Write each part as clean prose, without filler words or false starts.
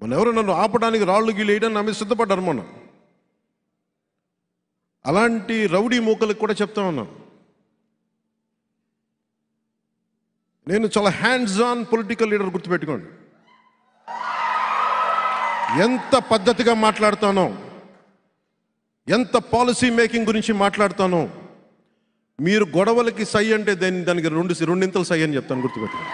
మన ఎవరు నన్ను ఆపడానికి రాళ్ళు గీళ్ళు వేయడానికి నా మీద సిద్ధపడ్డారు మొన్న. అలాంటి రౌడీ మూకలకు కూడా చెప్తా ఉన్నాను, నేను చాలా హ్యాండ్స్ ఆన్ పొలిటికల్ లీడర్. గుర్తుపెట్టుకోండి, ఎంత పద్ధతిగా మాట్లాడతానో, ఎంత పాలసీ మేకింగ్ గురించి మాట్లాడతానో. మీరు గొడవలకి సై అంటే దానికి రెండింతలు సై అని చెప్తాను. గుర్తుపెట్టుకోండి,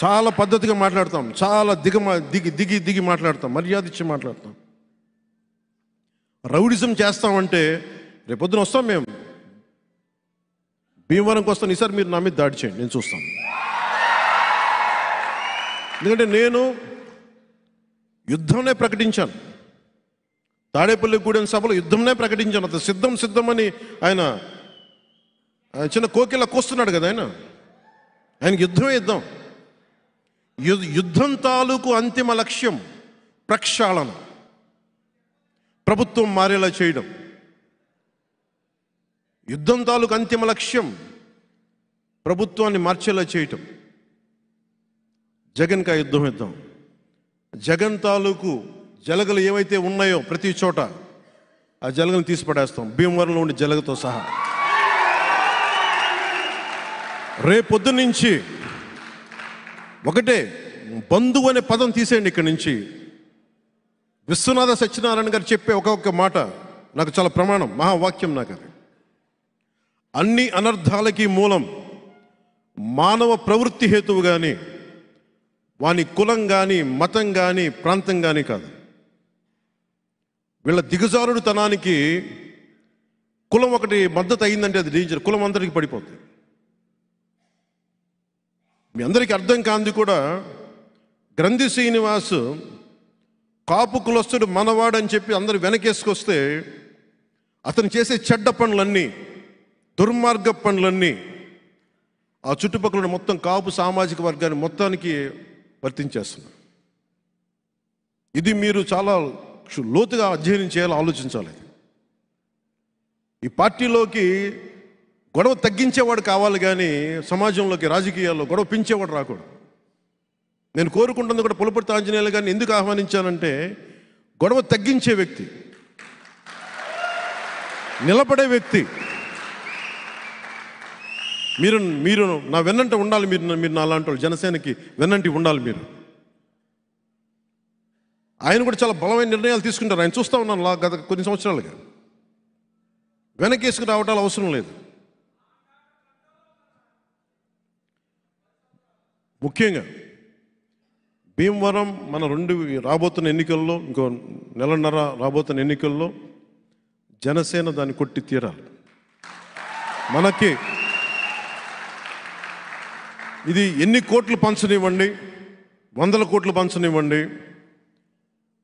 చాలా పద్ధతిగా మాట్లాడతాం, చాలా దిగి మాట్లాడతాం, మర్యాద ఇచ్చి మాట్లాడతాం. రౌడిజం చేస్తామంటే రేపొద్దున వస్తాం, మేము భీమవరంకి వస్తాను, ఈసారి మీరు నా మీద దాడి చేయండి, నేను చూస్తాను. ఎందుకంటే నేను యుద్ధంనే ప్రకటించాను, తాడేపల్లిగూడెం సభలో యుద్ధంనే ప్రకటించాను. అతను సిద్ధమని ఆయన చిన్న కోకిల కోస్తున్నాడు కదా, ఆయనకి యుద్ధమే యుద్ధం. యుద్ధం తాలూకు అంతిమ లక్ష్యం ప్రక్షాళన, ప్రభుత్వం మారేలా చేయడం. యుద్ధం తాలూకు అంతిమ లక్ష్యం ప్రభుత్వాన్ని మార్చేలా చేయటం. జగన్కి యుద్ధం. జగన్ తాలూకు జలగలు ఏవైతే ఉన్నాయో ప్రతి చోట ఆ జలగలను తీసి పడేస్తాం, భీమవరంలో ఉండే జలగతో సహా. రేపొద్దు నుంచి ఒకటే, బంధువు అనే పదం తీసేయండి ఇక్కడి నుంచి. విశ్వనాథ సత్యనారాయణ గారు చెప్పే ఒక్కొక్క మాట నాకు చాలా ప్రమాణం, మహావాక్యం నాకు అది. అన్ని అనర్థాలకి మూలం మానవ ప్రవృత్తి హేతువు కానీ, వాని కులం కానీ, మతం కానీ, ప్రాంతం కానీ కాదు. వీళ్ళ దిగజారుడు తనానికి కులం ఒకటి మద్దతు అయిందంటే అది డేంజర్, కులం అందరికీ పడిపోతుంది. మీ అందరికీ అర్థం కాంది కూడా, గ్రంథి శ్రీనివాస్ కాపు కులస్తుడు మనవాడని చెప్పి అందరు వెనకేసుకొస్తే అతను చేసే చెడ్డ పనులన్నీ, దుర్మార్గ పనులన్నీ ఆ చుట్టుపక్కల మొత్తం కాపు సామాజిక వర్గాన్ని మొత్తానికి వర్తించేస్తున్నారు. ఇది మీరు చాలా లోతుగా అధ్యయనం చేయాలి, ఆలోచించాలి. ఈ పార్టీలోకి గొడవ తగ్గించేవాడు కావాలి కానీ సమాజంలోకి, రాజకీయాల్లో గొడవ పెంచేవాడు రాకూడదు. నేను కోరుకుంటుంది కూడా పులపర్తి ఆంజనేయులు గారిని ఎందుకు ఆహ్వానించానంటే, గొడవ తగ్గించే వ్యక్తి, నిలబడే వ్యక్తి. మీరు నా వెన్నంట ఉండాలి. మీరు నా అలాంటి వాళ్ళు, జనసేనకి వెన్నంటి ఉండాలి మీరు. ఆయన కూడా చాలా బలమైన నిర్ణయాలు తీసుకుంటారు. ఆయన చూస్తూ ఉన్నాను గత కొన్ని సంవత్సరాలుగా. వెనకేసుకు రావటాలు అవసరం లేదు. ముఖ్యంగా భీమవరం మన రాబోతున్న ఎన్నికల్లో, ఇంకో నెలన్నర రాబోతున్న ఎన్నికల్లో జనసేన దాన్ని కొట్టి తీరాలి. మనకి ఇది ఎన్ని కోట్లు పంచనివ్వండి, 100 కోట్లు పంచనివ్వండి,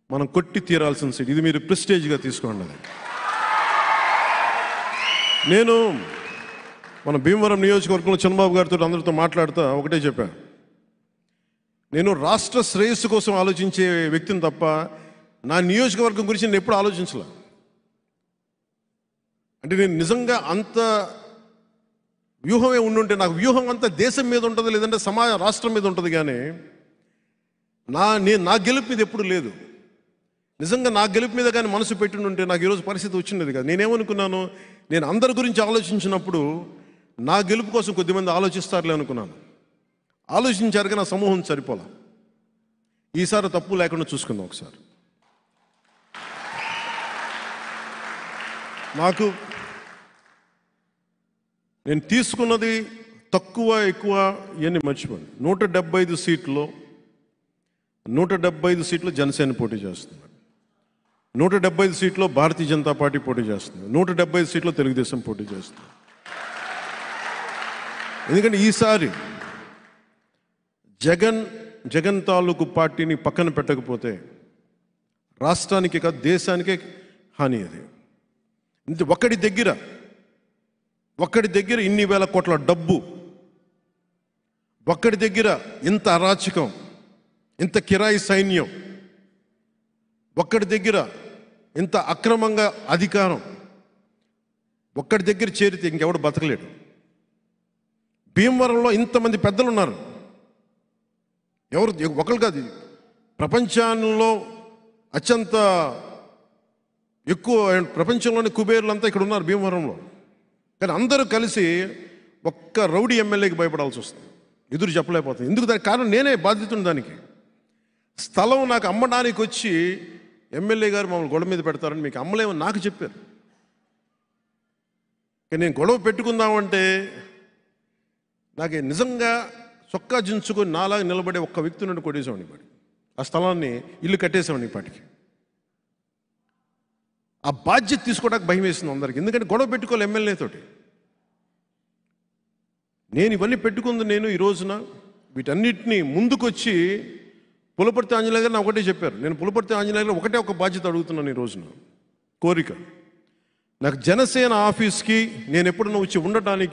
మనం కొట్టి తీరాల్సిన సీట్. ఇది మీరు ప్రెస్టేజ్గా తీసుకోండి. అది నేను మన భీమవరం నియోజకవర్గంలో చంద్రబాబు గారితో అందరితో మాట్లాడుతూ ఒకటే చెప్పాను, నేను రాష్ట్ర శ్రేయస్సు కోసం ఆలోచించే వ్యక్తిని తప్ప నా నియోజకవర్గం గురించి నేను ఎప్పుడు ఆలోచించలే. అంటే నేను నిజంగా అంత వ్యూహమే ఉండుంటే, నాకు వ్యూహం అంతా దేశం మీద ఉంటుంది, లేదంటే రాష్ట్రం మీద ఉంటుంది. కానీ నా గెలుపు మీద ఎప్పుడు లేదు. నిజంగా నా గెలుపు మీద కానీ మనసు పెట్టుంటే నాకు ఈరోజు పరిస్థితి వచ్చింది కదా. నేనేమనుకున్నాను, నేను అందరి గురించి ఆలోచించినప్పుడు నా గెలుపు కోసం కొద్దిమంది ఆలోచిస్తారులే అనుకున్నాను. ఆలోచించారు కానీ నా సమూహం సరిపోలా. ఈసారి తప్పు లేకుండా చూసుకుందాం ఒకసారి. నేను తీసుకున్నది తక్కువ ఎక్కువ ఇవన్నీ మర్చిపోండి. 175 సీట్లు 175 సీట్లు జనసేన పోటీ చేస్తుంది, 175 సీట్లో భారతీయ జనతా పార్టీ పోటీ చేస్తుంది, 175 సీట్లో తెలుగుదేశం పోటీ చేస్తుంది. ఎందుకంటే ఈసారి జగన్ తాలూకు పార్టీని పక్కన పెట్టకపోతే రాష్ట్రానికి కాదు దేశానికే హాని. అది ఒక్కడి దగ్గర ఇన్ని వేల కోట్ల డబ్బు, ఒక్కడి దగ్గర ఇంత అరాచకం, ఇంత కిరాయి సైన్యం, ఒక్కడి దగ్గర ఇంత అక్రమంగా అధికారం, ఒక్కడి దగ్గర చేరితే ఇంకెవడు బతకలేడు. భీమవరంలో ఇంతమంది పెద్దలు ఉన్నారు, ఎవరు ఒకరు కాదు, ప్రపంచంలో అత్యంత ఎక్కువ ప్రపంచంలోని కుబేర్లంతా ఇక్కడ ఉన్నారు భీమవరంలో. కానీ అందరూ కలిసి ఒక్క రౌడీ ఎమ్మెల్యేకి భయపడాల్సి వస్తుంది, ఎదురు చెప్పలేకపోతుంది. ఎందుకు? దానికి కారణం నేనే బాధ్యతను. దానికి స్థలం నాకు అమ్మడానికి వచ్చి ఎమ్మెల్యే గారు మమ్మల్ని గొడవ మీద పెడతారని మీకు అమ్మలేమని నాకు చెప్పారు. కానీ నేను గొడవ పెట్టుకుందామంటే నాకు నిజంగా చొక్కా జించుకొని నాలాగా నిలబడే ఒక్క వ్యక్తి నుండి కొట్టేసేవాడిని పాటికి. ఆ స్థలాన్ని ఇల్లు కట్టేసేవాడిని పాటికి. ఆ బాధ్యత తీసుకోవడానికి భయం వేసింది అందరికి, ఎందుకంటే గొడవ పెట్టుకోవాలి ఎమ్మెల్యేతోటి. నేను ఇవన్నీ పెట్టుకుంది నేను ఈ రోజున వీటన్నిటినీ ముందుకొచ్చి పులపర్తి ఆంజనేయ గారు ఒకటే చెప్పారు. నేను పులపర్తి ఆంజనేయ గారు ఒకటే ఒక బాధ్యత అడుగుతున్నాను ఈ రోజున, కోరిక. నాకు జనసేన ఆఫీస్కి నేను ఎప్పుడన్నా వచ్చి ఉండటానికి